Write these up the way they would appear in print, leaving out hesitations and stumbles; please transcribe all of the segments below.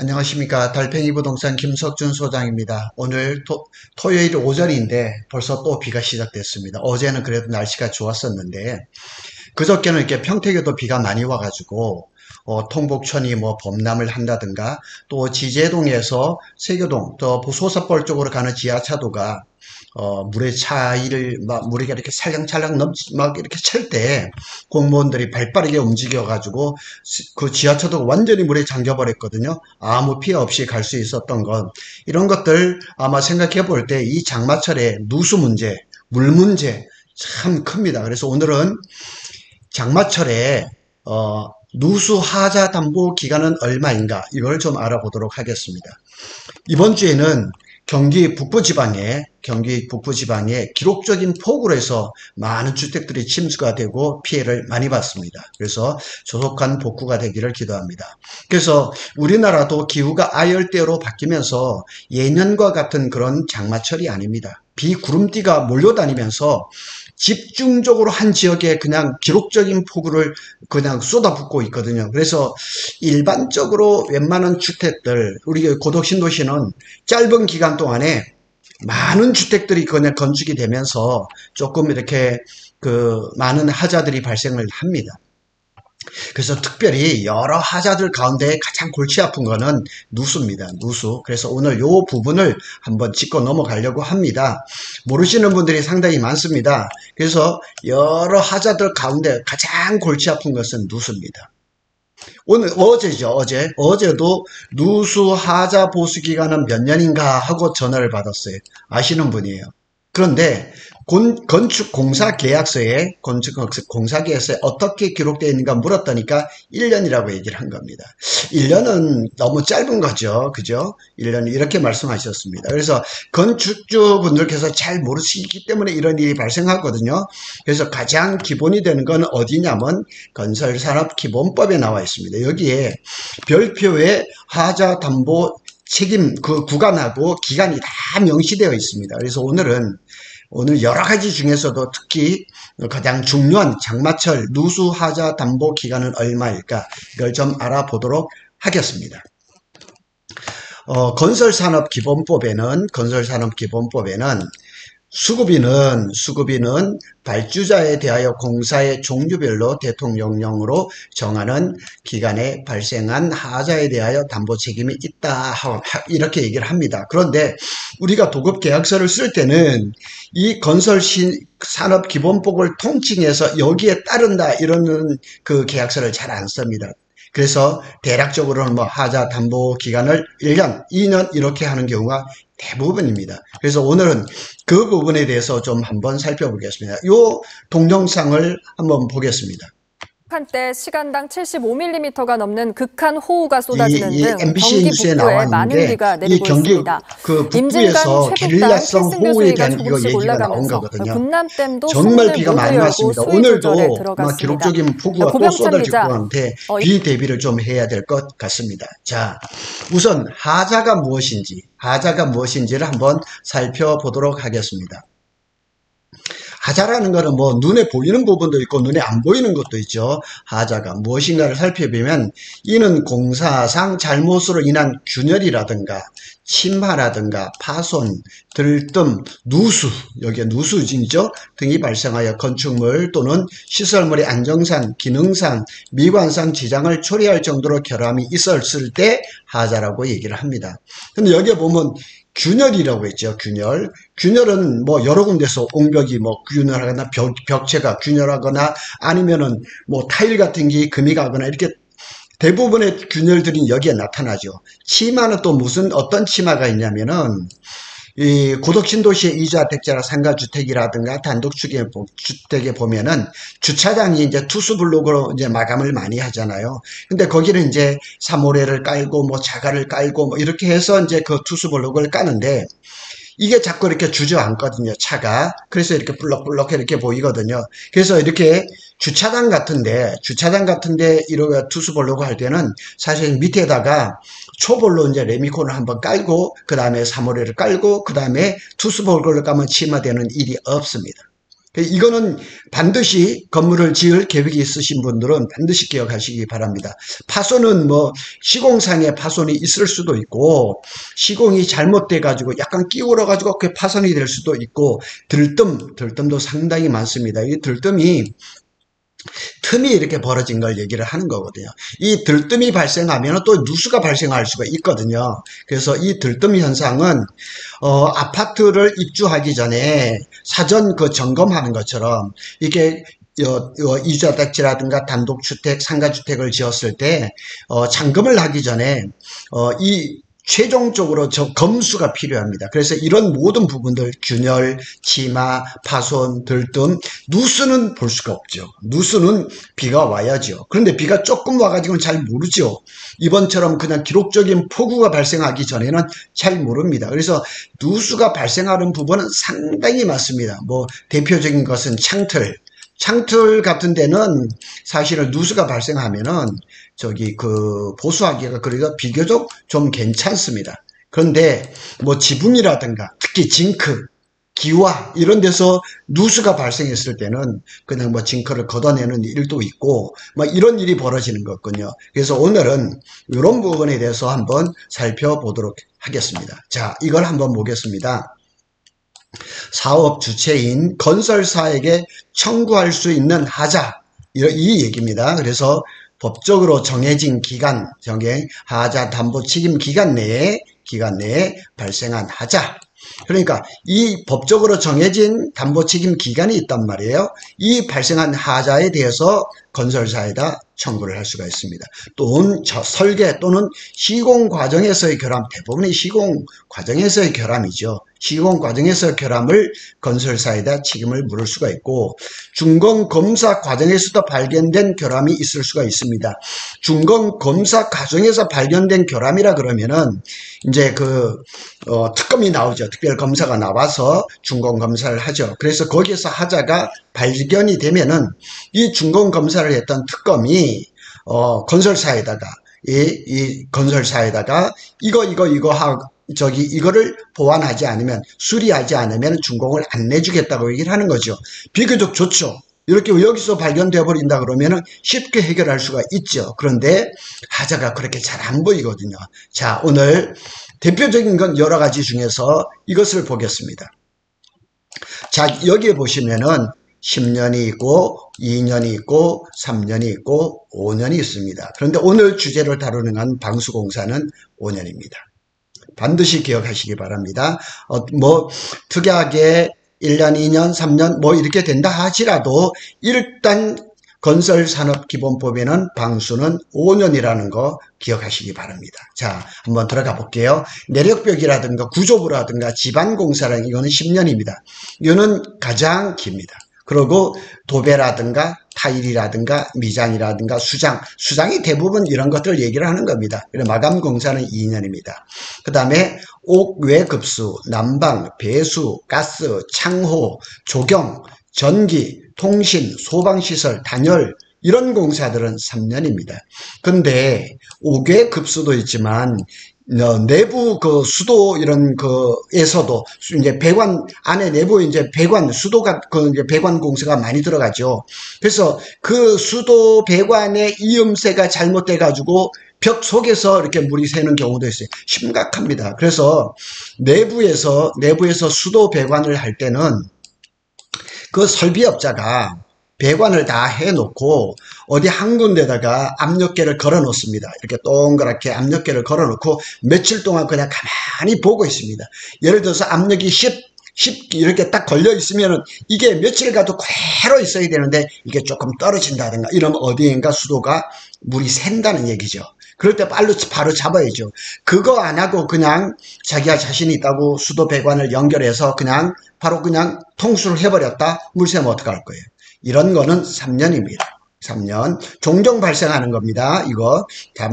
안녕하십니까. 달팽이 부동산 김석준 소장입니다. 오늘 토요일 오전인데 벌써 또 비가 시작됐습니다. 어제는 그래도 날씨가 좋았었는데 그저께는 이렇게 평택에도 비가 많이 와가지고 통복천이 뭐 범람을 한다든가 또 지제동에서 세교동 또 부소사벌 쪽으로 가는 지하차도가 물의 차이를 막 물이 이렇게 살랑살랑 막 이렇게 찰 때 공무원들이 발빠르게 움직여가지고 그 지하철도 완전히 물에 잠겨버렸거든요. 아무 피해 없이 갈 수 있었던 건 이런 것들 아마 생각해 볼 때 이 장마철의 누수 문제, 물 문제 참 큽니다. 그래서 오늘은 장마철에 누수 하자 담보 기간은 얼마인가 이걸 좀 알아보도록 하겠습니다. 이번 주에는 경기 북부 지방에 기록적인 폭우로 해서 많은 주택들이 침수가 되고 피해를 많이 봤습니다. 그래서 조속한 복구가 되기를 기도합니다. 그래서 우리나라도 기후가 아열대로 바뀌면서 예년과 같은 그런 장마철이 아닙니다. 비구름띠가 몰려다니면서 집중적으로 한 지역에 그냥 기록적인 폭우를 그냥 쏟아붓고 있거든요. 그래서 일반적으로 웬만한 주택들, 우리 고덕신도시는 짧은 기간 동안에 많은 주택들이 그냥 건축이 되면서 조금 이렇게 많은 하자들이 발생을 합니다. 그래서 특별히 여러 하자들 가운데 가장 골치 아픈 거는 누수입니다. 누수. 그래서 오늘 요 부분을 한번 짚고 넘어가려고 합니다. 모르시는 분들이 상당히 많습니다. 그래서 여러 하자들 가운데 가장 골치 아픈 것은 누수입니다. 어제죠. 어제도 누수 하자 보수 기간은 몇 년인가 하고 전화를 받았어요. 아시는 분이에요. 그런데 건축공사 계약서에 어떻게 기록되어 있는가 물었다니까 1년이라고 얘기를 한 겁니다. 1년은 너무 짧은 거죠. 그죠? 1년 이렇게 말씀하셨습니다. 그래서 건축주분들께서 잘 모르시기 때문에 이런 일이 발생하거든요. 그래서 가장 기본이 되는 건 어디냐면 건설산업기본법에 나와 있습니다. 여기에 별표의 하자담보 책임 그 구간하고 기간이 다 명시되어 있습니다. 그래서 오늘 여러 가지 중에서도 특히 가장 중요한 장마철 누수 하자 담보 기간은 얼마일까 이걸 좀 알아보도록 하겠습니다. 건설산업기본법에는 수급인은 발주자에 대하여 공사의 종류별로 대통령령으로 정하는 기간에 발생한 하자에 대하여 담보 책임이 있다 이렇게 얘기를 합니다. 그런데 우리가 도급계약서를 쓸 때는 이 건설산업기본법을 통칭해서 여기에 따른다 이러는 그 계약서를 잘 안 씁니다. 그래서 대략적으로는 뭐 하자 담보 기간을 1년, 2년 이렇게 하는 경우가 대부분입니다. 그래서 오늘은 그 부분에 대해서 좀 한번 살펴보겠습니다. 이 동영상을 한번 보겠습니다. 한때 시간당 75mm가 넘는 극한 호우가 쏟아지는 등 MBC 경기 뉴스에 북부에 많은 비가 내리고 있습니다. 북부에서 게릴라성 호우에 대한 얘기가 나온 거거든요. 군남댐도 정말 비가 많이 왔습니다. 오늘도 기록적인 폭우가 또 쏟아질 것 같은데 비 대비를 좀 해야 될 것 같습니다. 자, 우선 하자가 무엇인지를 한번 살펴보도록 하겠습니다. 하자라는 것은 뭐 눈에 보이는 부분도 있고 눈에 안 보이는 것도 있죠. 하자가 무엇인가를 살펴보면 이는 공사상 잘못으로 인한 균열이라든가 침하라든가 파손, 들뜸, 누수, 여기에 누수진이죠. 등이 발생하여 건축물 또는 시설물의 안정상, 기능상, 미관상 지장을 초래할 정도로 결함이 있었을 때 하자라고 얘기를 합니다. 근데 여기에 보면 균열이라고 했죠. 균열은 뭐 여러 군데서 옹벽이 뭐 균열하거나 벽체가 균열하거나 아니면은 뭐 타일 같은 게 금이 가거나 이렇게 대부분의 균열들이 여기에 나타나죠. 치마는 또 어떤 치마가 있냐면은 이 고덕신도시의 이주택자나 상가주택이라든가 단독주택에 보면은 주차장이 이제 투수블록으로 이제 마감을 많이 하잖아요. 근데 거기는 이제 사모래를 깔고 뭐 자갈을 깔고 뭐 이렇게 해서 이제 그 투수블록을 까는데 이게 자꾸 이렇게 주저앉거든요, 차가. 그래서 이렇게 불럭불럭 이렇게 보이거든요. 그래서 이렇게 주차장 같은데 이렇게 투수블록을 할 때는 사실 밑에다가 초벌로 이제 레미콘을 한번 깔고, 그 다음에 사모래를 깔고, 그 다음에 투수블록을 까면 치마되는 일이 없습니다. 이거는 반드시 건물을 지을 계획이 있으신 분들은 반드시 기억하시기 바랍니다. 파손은 뭐 시공상의 파손이 있을 수도 있고 시공이 잘못돼 가지고 약간 끼울어 가지고 그 파손이 될 수도 있고 들뜸도 상당히 많습니다. 이 들뜸이 틈이 이렇게 벌어진 걸 얘기를 하는 거거든요. 이 들뜸이 발생하면 또 누수가 발생할 수가 있거든요. 그래서 이 들뜸 현상은 아파트를 입주하기 전에 사전 그 점검하는 것처럼 이게 이주아택지라든가 단독주택, 상가주택을 지었을 때 잔금을 하기 전에 이 최종적으로 검수가 필요합니다. 그래서 이런 모든 부분들 균열, 치마, 파손, 들뜸, 누수는 볼 수가 없죠. 누수는 비가 와야죠. 그런데 비가 조금 와가지고는 잘 모르죠. 이번처럼 그냥 기록적인 폭우가 발생하기 전에는 잘 모릅니다. 그래서 누수가 발생하는 부분은 상당히 많습니다. 뭐 대표적인 것은 창틀 같은 데는 사실은 누수가 발생하면은 보수하기가 그래도 비교적 좀 괜찮습니다. 그런데 뭐 지붕이라든가 특히 징크, 기와 이런 데서 누수가 발생했을 때는 그냥 뭐 징크를 걷어내는 일도 있고 뭐 이런 일이 벌어지는 거거든요. 그래서 오늘은 이런 부분에 대해서 한번 살펴보도록 하겠습니다. 자, 이걸 한번 보겠습니다. 사업 주체인 건설사에게 청구할 수 있는 하자, 이 얘기입니다. 그래서 법적으로 정해진 기간, 하자 담보 책임 기간 내에 발생한 하자. 그러니까 이 법적으로 정해진 담보 책임 기간이 있단 말이에요. 이 발생한 하자에 대해서 건설사에다 청구를 할 수가 있습니다. 또는 설계 또는 시공 과정에서의 결함, 대부분이 시공 과정에서의 결함이죠. 시공 과정에서 결함을 건설사에다 책임을 물을 수가 있고 준공 검사 과정에서도 발견된 결함이 있을 수가 있습니다. 준공 검사 과정에서 발견된 결함이라 그러면은 이제 특검이 나오죠. 특별 검사가 나와서 준공 검사를 하죠. 그래서 거기에서 하자가 발견이 되면은 이 준공 검사를 했던 특검이 건설사에다가 이 건설사에다가 이거를 보완하지 않으면 수리하지 않으면 준공을 안 내주겠다고 얘기를 하는 거죠. 비교적 좋죠. 이렇게 여기서 발견되어 버린다 그러면은 쉽게 해결할 수가 있죠. 그런데 하자가 그렇게 잘 안 보이거든요. 자, 오늘 대표적인 건 여러 가지 중에서 이것을 보겠습니다. 자, 여기에 보시면은 10년이 있고 2년이 있고 3년이 있고 5년이 있습니다. 그런데 오늘 주제를 다루는 한 방수공사는 5년입니다. 반드시 기억하시기 바랍니다. 특이하게 1년, 2년, 3년 뭐 이렇게 된다 하지라도 일단 건설산업기본법에는 방수는 5년이라는 거 기억하시기 바랍니다. 자, 한번 들어가 볼게요. 내력벽이라든가 구조부라든가 지반공사라는 이거는 10년입니다. 이거는 가장 깁니다. 그리고 도배라든가 타일이라든가 미장이라든가 수장이 대부분 이런 것들 얘기를 하는 겁니다. 마감공사는 2년입니다. 그 다음에 옥외급수, 난방, 배수, 가스, 창호, 조경, 전기, 통신, 소방시설, 단열 이런 공사들은 3년입니다. 근데 옥외급수도 있지만 내부 수도 이런 에서도 이제 배관 안에 내부 이제 배관 수도가 이제 배관 공사가 많이 들어가죠. 그래서 그 수도 배관의 이음새가 잘못돼 가지고 벽 속에서 이렇게 물이 새는 경우도 있어요. 심각합니다. 그래서 내부에서 수도 배관을 할 때는 그 설비업자가 배관을 다 해놓고 어디 한 군데다가 압력계를 걸어 놓습니다. 이렇게 동그랗게 압력계를 걸어 놓고 며칠 동안 그냥 가만히 보고 있습니다. 예를 들어서 압력이 10 이렇게 딱 걸려 있으면은 이게 며칠 가도 그대로 있어야 되는데 이게 조금 떨어진다든가 이러면 어디인가 수도가 물이 샌다는 얘기죠. 그럴 때 바로 잡아야죠. 그거 안 하고 그냥 자기가 자신이 있다고 수도 배관을 연결해서 바로 통수를 해버렸다? 물 새면 어떡할 거예요? 이런 거는 3년입니다. 3년. 종종 발생하는 겁니다. 이거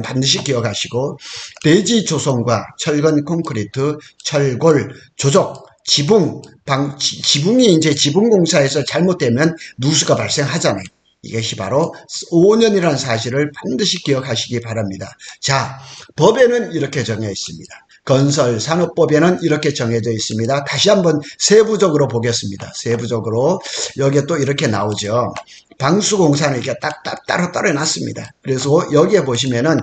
반드시 기억하시고 대지 조성과 철근 콘크리트, 철골, 조적, 지붕이 이제 지붕공사에서 잘못되면 누수가 발생하잖아요. 이것이 바로 5년이라는 사실을 반드시 기억하시기 바랍니다. 자, 법에는 이렇게 정해 있습니다. 건설산업법에는 이렇게 정해져 있습니다. 다시 한번 세부적으로 보겠습니다. 세부적으로 여기에 또 이렇게 나오죠. 방수공사는 이렇게 딱 따로 놨습니다. 그래서 여기에 보시면은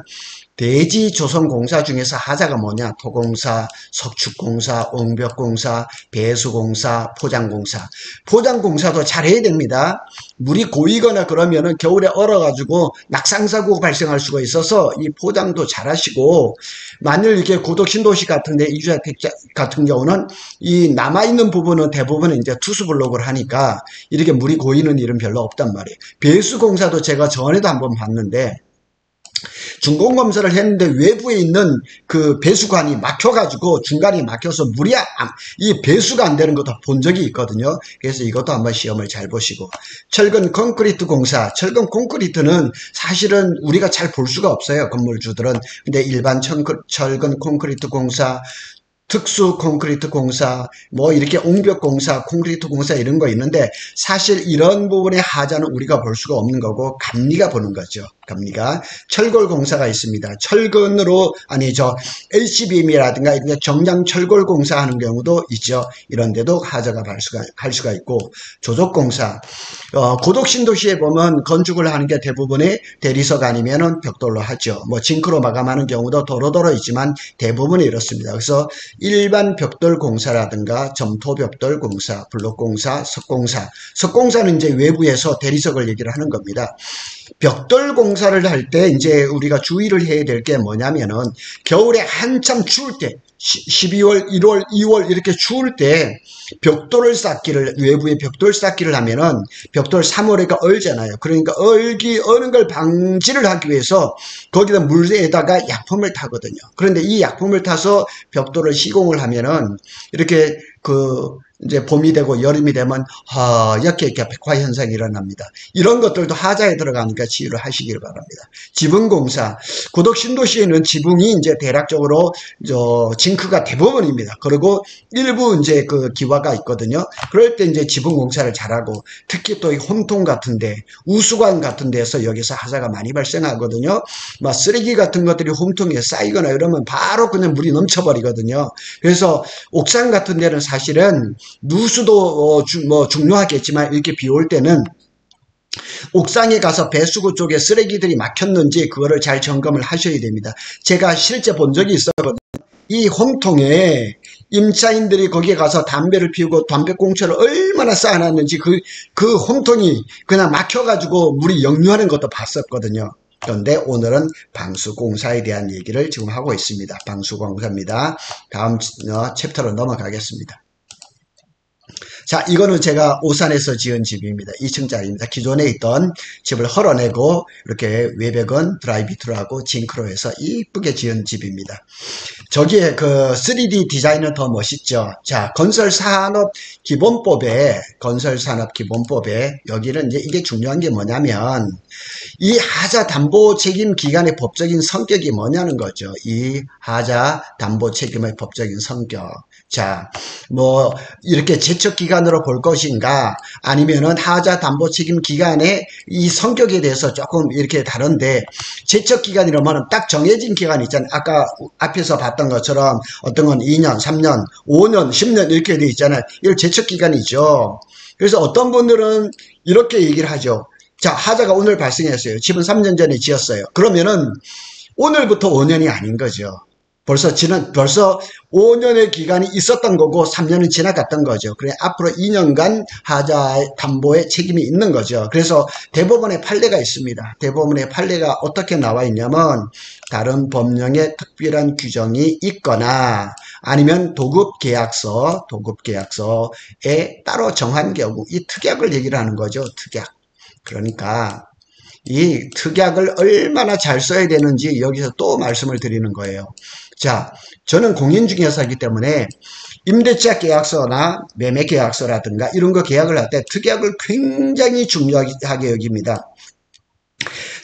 대지조선공사 중에서 하자가 뭐냐? 토공사, 석축공사, 옹벽공사, 배수공사, 포장공사. 포장공사도 잘해야 됩니다. 물이 고이거나 그러면은 겨울에 얼어가지고 낙상사고가 발생할 수가 있어서 이 포장도 잘하시고, 만일 이렇게 고독 신도시 같은데 이주택 같은 경우는 이 남아있는 부분은 대부분 이제 투수블록을 하니까 이렇게 물이 고이는 일은 별로 없단 말이에요. 배수공사도 제가 전에도 한번 봤는데 준공검사를 했는데 외부에 있는 그 배수관이 막혀가지고 중간에 막혀서 물이 이 배수가 안 되는 것도 본 적이 있거든요. 그래서 이것도 한번 시험을 잘 보시고, 철근 콘크리트 공사, 철근 콘크리트는 사실은 우리가 잘 볼 수가 없어요, 건물주들은. 근데 일반 철근 콘크리트 공사, 특수 콘크리트 공사, 뭐 이렇게 옹벽 공사, 콘크리트 공사 이런 거 있는데, 사실 이런 부분의 하자는 우리가 볼 수가 없는 거고 감리가 보는 거죠. 감리가. 철골 공사가 있습니다. 철근으로, LCBM이라든가 이런 정량 철골 공사 하는 경우도 있죠. 이런 데도 하자가 갈 수가 있고, 조족 공사. 고독 신도시에 보면 건축을 하는 게 대부분의 대리석 아니면은 벽돌로 하죠. 뭐 징크로 마감하는 경우도 도로도로 있지만 대부분이 이렇습니다. 그래서 일반 벽돌 공사라든가 점토 벽돌 공사, 블록 공사, 석공사. 석공사는 이제 외부에서 대리석을 얘기를 하는 겁니다. 벽돌 공사를 할 때 이제 우리가 주의를 해야 될 게 뭐냐면은, 겨울에 한참 추울 때 12월, 1월, 2월 이렇게 추울 때 벽돌을 쌓기를, 외부에 벽돌 쌓기를 하면은 벽돌 3월에가 얼잖아요. 그러니까 어는 걸 방지를 하기 위해서 거기다 물에다가 약품을 타거든요. 그런데 이 약품을 타서 벽돌을 시공을 하면은 이렇게 이제 봄이 되고 여름이 되면 하얗게 이렇게 백화 현상이 일어납니다. 이런 것들도 하자에 들어가니까 치유를 하시길 바랍니다. 지붕공사, 고독 신도시에는 지붕이 이제 대략적으로 징크가 대부분입니다. 그리고 일부 이제 기와가 있거든요. 그럴 때 이제 지붕공사를 잘하고, 특히 또 이 홈통 같은데, 우수관 같은 데서 여기서 하자가 많이 발생하거든요. 막 쓰레기 같은 것들이 홈통에 쌓이거나 이러면 바로 그냥 물이 넘쳐버리거든요. 그래서 옥상 같은 데는 사실은 누수도 중요하겠지만 이렇게 비 올 때는 옥상에 가서 배수구 쪽에 쓰레기들이 막혔는지 그거를 잘 점검을 하셔야 됩니다. 제가 실제 본 적이 있었거든요. 이 홈통에 임차인들이 거기에 가서 담배를 피우고 담배꽁초를 얼마나 쌓아놨는지 그 홈통이 그냥 막혀가지고 물이 역류하는 것도 봤었거든요. 그런데 오늘은 방수공사에 대한 얘기를 지금 하고 있습니다. 방수공사입니다. 다음 챕터로 넘어가겠습니다. 자, 이거는 제가 오산에서 지은 집입니다. 2층짜리입니다. 기존에 있던 집을 헐어내고 이렇게 외벽은 드라이비트로 하고 징크로 해서 이쁘게 지은 집입니다. 저기에 3D 디자인은 더 멋있죠. 자, 건설산업기본법에 여기는 이제 이게 중요한 게 뭐냐면, 이 하자 담보 책임 기간의 법적인 성격이 뭐냐는 거죠. 이 하자 담보 책임의 법적인 성격. 자, 뭐 이렇게 제척 기간으로 볼 것인가, 아니면은 하자 담보 책임 기간의 이 성격에 대해서 조금 이렇게 다른데, 제척 기간이라면 딱 정해진 기간 있잖아요. 아까 앞에서 봤던 것처럼 어떤 건 2년, 3년, 5년, 10년 이렇게 돼 있잖아요. 이걸 제척 기간이죠. 그래서 어떤 분들은 이렇게 얘기를 하죠. 자, 하자가 오늘 발생했어요. 집은 3년 전에 지었어요. 그러면은 오늘부터 5년이 아닌 거죠. 벌써 5년의 기간이 있었던 거고 3년은 지나갔던 거죠. 그래 앞으로 2년간 하자 담보의 책임이 있는 거죠. 그래서 대법원의 판례가 있습니다. 대법원의 판례가 어떻게 나와 있냐면, 다른 법령에 특별한 규정이 있거나 아니면 도급계약서에 따로 정한 경우, 이 특약을 얘기를 하는 거죠. 특약. 그러니까 이 특약을 얼마나 잘 써야 되는지 여기서 또 말씀을 드리는 거예요. 자, 저는 공인중개사이기 때문에 임대차 계약서나 매매 계약서라든가 이런 거 계약을 할 때 특약을 굉장히 중요하게 여깁니다.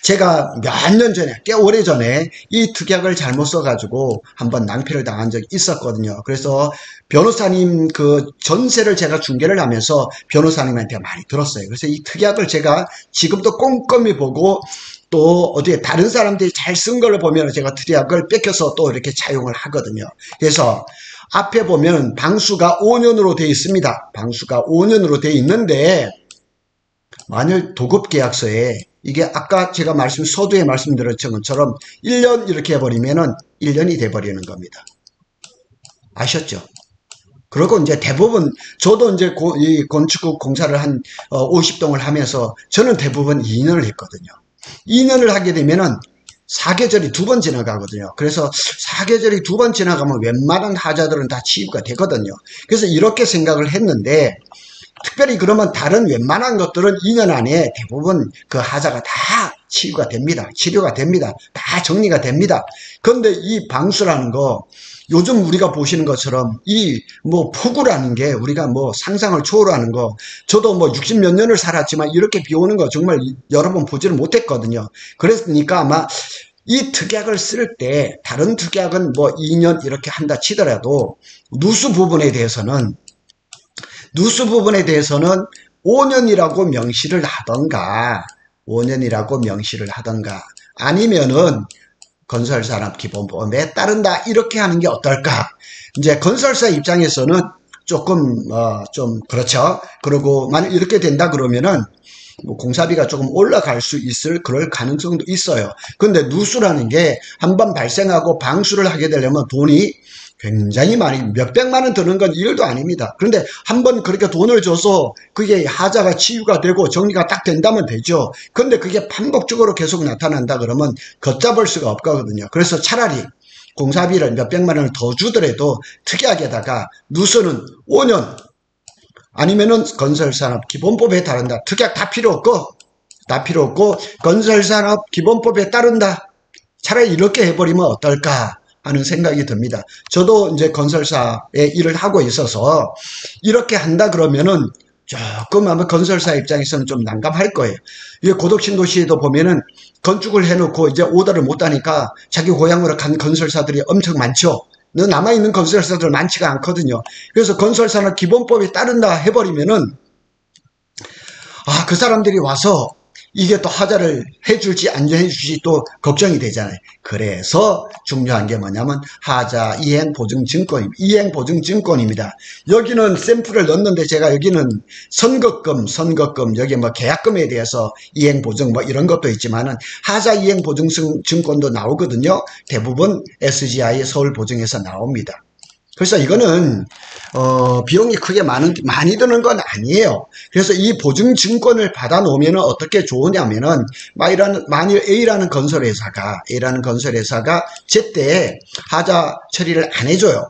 제가 몇 년 전에, 꽤 오래 전에 이 특약을 잘못 써가지고 한번 낭패를 당한 적이 있었거든요. 그래서 변호사님 전세를 제가 중개를 하면서 변호사님한테 많이 들었어요. 그래서 이 특약을 제가 지금도 꼼꼼히 보고 또 어디에 다른 사람들이 잘 쓴 걸 보면 제가 특약을 뺏겨서 또 이렇게 차용을 하거든요. 그래서 앞에 보면 방수가 5년으로 되어 있습니다. 방수가 5년으로 되어 있는데 만일 도급계약서에 이게 아까 제가 서두에 말씀드렸던 것처럼 1년 이렇게 해버리면은 1년이 돼버리는 겁니다. 아셨죠? 그리고 이제 대부분 저도 이제 이 건축 공사를 한 50동을 하면서 저는 대부분 2년을 했거든요. 2년을 하게 되면은 사계절이 2번 지나가거든요. 그래서 사계절이 2번 지나가면 웬만한 하자들은 다 치유가 되거든요. 그래서 이렇게 생각을 했는데 특별히 그러면 다른 웬만한 것들은 2년 안에 대부분 그 하자가 다 치유가 됩니다. 치료가 됩니다. 다 정리가 됩니다. 그런데 이 방수라는 거 요즘 우리가 보시는 것처럼 이 폭우라는 게 우리가 상상을 초월하는 거, 저도 60몇 년을 살았지만 이렇게 비 오는 거 정말 여러 번 보지를 못했거든요. 그랬으니까 아마 이 특약을 쓸 때 다른 특약은 2년 이렇게 한다 치더라도 누수 부분에 대해서는 5년이라고 명시를 하던가 5년이라고 명시를 하던가 아니면은 건설산업기본법에 따른다 이렇게 하는 게 어떨까. 이제 건설사 입장에서는 조금 좀 그렇죠. 그리고 만약 이렇게 된다 그러면은 공사비가 조금 올라갈 수 있을 그럴 가능성도 있어요. 근데 누수라는 게 한번 발생하고 방수를 하게 되려면 돈이 굉장히 많이 몇백만 원 드는 건 일도 아닙니다. 그런데 한번 그렇게 돈을 줘서 그게 하자가 치유가 되고 정리가 딱 된다면 되죠. 근데 그게 반복적으로 계속 나타난다 그러면 걷잡을 수가 없거든요. 그래서 차라리 공사비를 몇백만 원을 더 주더라도 특약에다가 누수는 5년 아니면은 건설산업기본법에 따른다. 특약 다 필요 없고 건설산업기본법에 따른다. 차라리 이렇게 해버리면 어떨까 하는 생각이 듭니다. 저도 이제 건설사에 일을 하고 있어서 이렇게 한다 그러면은 조금 아마 건설사 입장에서는 좀 난감할 거예요. 이 고덕신도시에도 보면은 건축을 해놓고 이제 오더를 못 하니까 자기 고향으로 간 건설사들이 엄청 많죠. 남아있는 건설사들 많지가 않거든요. 그래서 건설산업기본법에 따른다 해버리면은 그 사람들이 와서 이게 또 하자를 해줄지 안 해줄지 또 걱정이 되잖아요. 그래서 중요한 게 뭐냐면 하자 이행보증증권입니다. 여기는 샘플을 넣었는데 제가 여기는 선거금 여기 계약금에 대해서 이행보증 이런 것도 있지만은 하자 이행보증증권도 나오거든요. 대부분 SGI 서울보증에서 나옵니다. 그래서 이거는 비용이 크게 많이 드는 건 아니에요. 그래서 이 보증증권을 받아 놓으면 어떻게 좋으냐면은 만일 A라는 건설회사가 제때 하자 처리를 안 해줘요.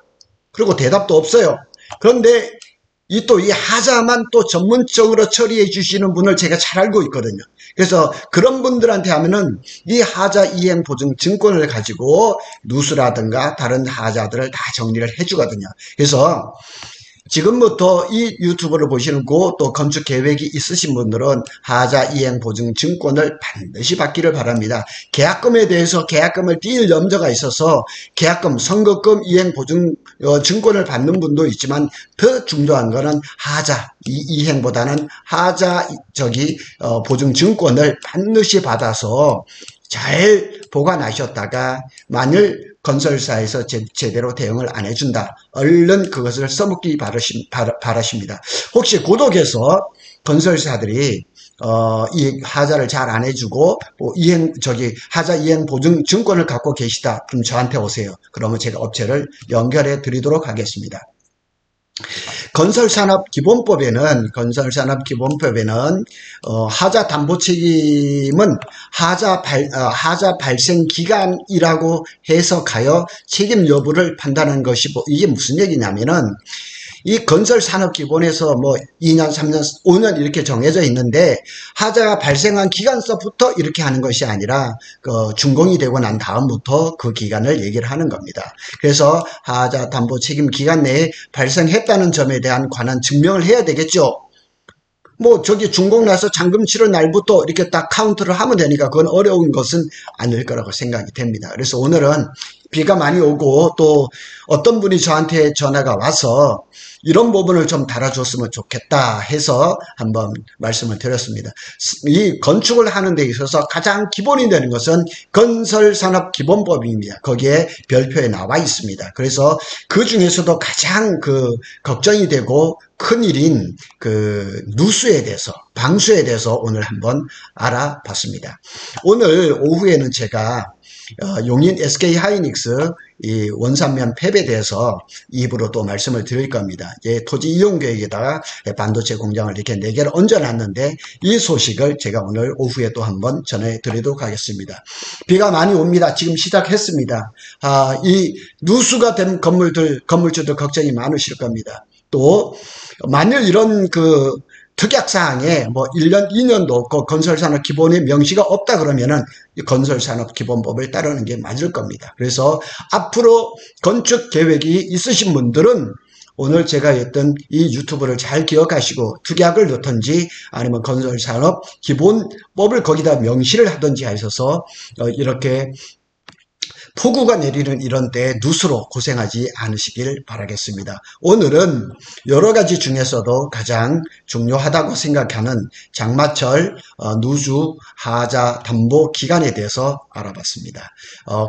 그리고 대답도 없어요. 그런데 이 하자만 또 전문적으로 처리해 주시는 분을 제가 잘 알고 있거든요. 그래서 그런 분들한테 하면은 이 하자 이행 보증 증권을 가지고 누수라든가 다른 하자들을 다 정리를 해 주거든요. 그래서 지금부터 이 유튜브를 보시는 또 건축 계획이 있으신 분들은 하자 이행 보증 증권을 반드시 받기를 바랍니다. 계약금에 대해서 계약금을 띄울 염려가 있어서 계약금, 선거금 이행 보증 증권을 받는 분도 있지만 더 중요한 거는 하자 이행보다는 하자 보증 증권을 반드시 받아서 잘 보관하셨다가 만일 건설사에서 제대로 대응을 안 해준다. 얼른 그것을 써먹기 바라십니다. 혹시 고독에서 건설사들이 이 하자를 잘 안 해주고 하자 이행 보증 증권을 갖고 계시다. 그럼 저한테 오세요. 그러면 제가 업체를 연결해 드리도록 하겠습니다. 건설산업기본법에는 하자 담보 책임은 하자 발생 기간이라고 해석하여 책임 여부를 판단하는 것이 이게 무슨 얘기냐면은 이 건설산업기본에서 2년, 3년, 5년 이렇게 정해져 있는데 하자가 발생한 기간서부터 이렇게 하는 것이 아니라 준공이 되고 난 다음부터 그 기간을 얘기를 하는 겁니다. 그래서 하자 담보 책임 기간 내에 발생했다는 점에 대한 관한 증명을 해야 되겠죠. 준공 나서 잔금 치른 날부터 이렇게 딱 카운트를 하면 되니까 그건 어려운 것은 아닐 거라고 생각이 됩니다. 그래서 오늘은 비가 많이 오고 또 어떤 분이 저한테 전화가 와서 이런 부분을 좀 달아줬으면 좋겠다 해서 한번 말씀을 드렸습니다. 이 건축을 하는 데 있어서 가장 기본이 되는 것은 건설산업기본법입니다. 거기에 별표에 나와 있습니다. 그래서 그 중에서도 가장 걱정이 되고 큰일인 누수에 대해서, 방수에 대해서 오늘 한번 알아봤습니다. 오늘 오후에는 제가 용인 SK 하이닉스 이 원산면 팹에 대해서 입으로 또 말씀을 드릴 겁니다. 토지 이용 계획에다가 반도체 공장을 이렇게 4개를 얹어놨는데 이 소식을 제가 오늘 오후에 또 한번 전해드리도록 하겠습니다. 비가 많이 옵니다. 지금 시작했습니다. 이 누수가 된 건물주들 걱정이 많으실 겁니다. 또 만일 이런 특약사항에 1년, 2년도 없고 건설산업 기본의 명시가 없다 그러면은 건설산업 기본법을 따르는 게 맞을 겁니다. 그래서 앞으로 건축 계획이 있으신 분들은 오늘 제가 했던 이 유튜브를 잘 기억하시고 특약을 넣든지 아니면 건설산업 기본법을 거기다 명시를 하든지 하셔서 이렇게 폭우가 내리는 이런 때 누수로 고생하지 않으시길 바라겠습니다. 오늘은 여러 가지 중에서도 가장 중요하다고 생각하는 장마철 누수 하자 담보 기간에 대해서 알아봤습니다.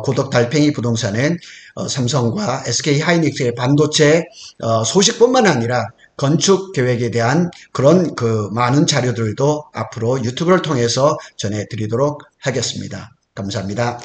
고덕 달팽이 부동산은 삼성과 SK 하이닉스의 반도체 소식뿐만 아니라 건축 계획에 대한 그런 많은 자료들도 앞으로 유튜브를 통해서 전해드리도록 하겠습니다. 감사합니다.